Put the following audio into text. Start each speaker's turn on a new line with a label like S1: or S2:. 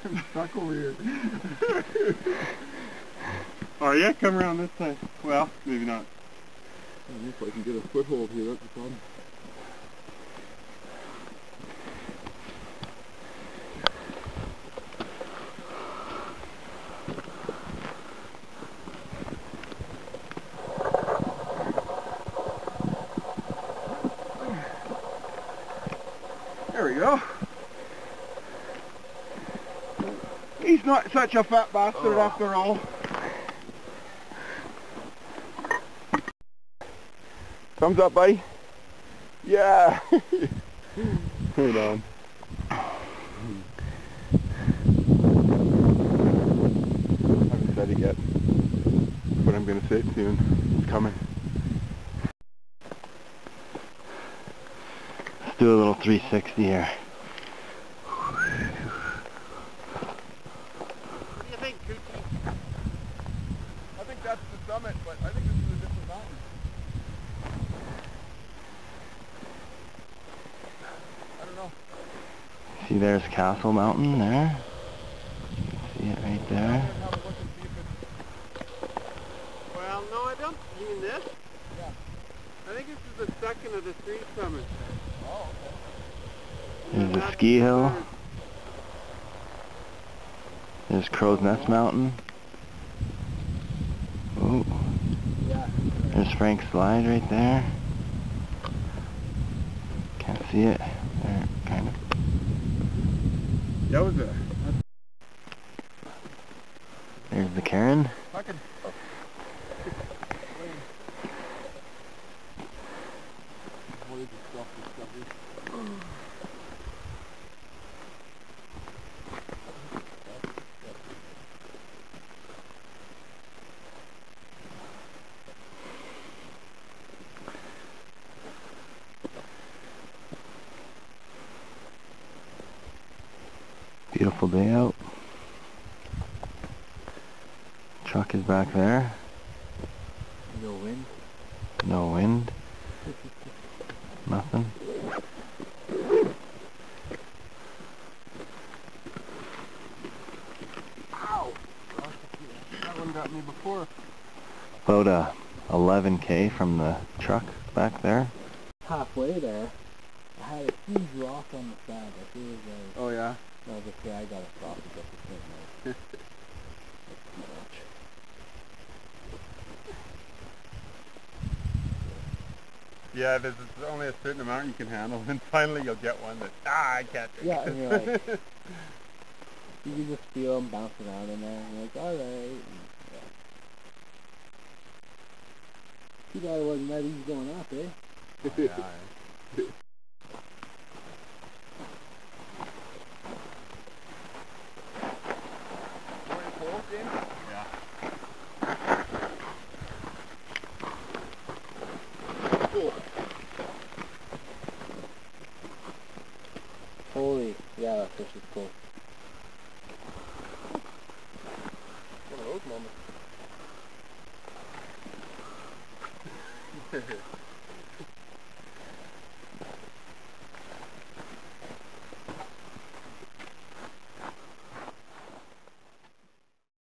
S1: I'm stuck over here.
S2: Oh yeah, come around this side. Well, maybe not.
S1: I don't know if I can get a foothold here, that's the problem. There we go. He's not such a fat bastard after all. Thumbs up, buddy. Yeah. Hold on. I haven't said it yet, but I'm going to say it soon. It's coming.
S3: Let's do a little 360 here.
S2: What do you think, Coochie?
S1: I think that's the summit, but I think this is a different mountain. I don't know.
S3: See, there's Castle Mountain there. See it right there.
S2: Well, no, I don't mean this.
S1: Yeah.
S2: I think this is the second of the three summits.
S1: Oh,
S3: There's the ski hill. There's Crow's Nest Mountain. Ooh.
S1: yeah.
S3: There's Frank's Slide right there. Can't see it. There, kind of.
S1: That was a
S3: There's the Cairn.
S1: fucking... What is this stuff?
S3: Beautiful day out. Truck is back there.
S1: No wind.
S3: No wind. Nothing.
S1: Ow! That one got me before.
S3: About 11K from the truck back there.
S4: Halfway there, I had a huge rock on the side. I think it was
S1: Oh yeah?
S4: I was like, yeah, I gotta stop and get this thing out. That's too much.
S2: Yeah, there's only a certain amount you can handle, and finally you'll get one that, I can't take
S4: Yeah,
S2: it.
S4: and you're like, you can just feel them bounce around in there, and you're like, alright. Yeah. Too bad it wasn't that easy going up, eh?
S2: Yeah. Yeah.
S4: Holy, yeah, that fish is cool.
S1: One of those moments.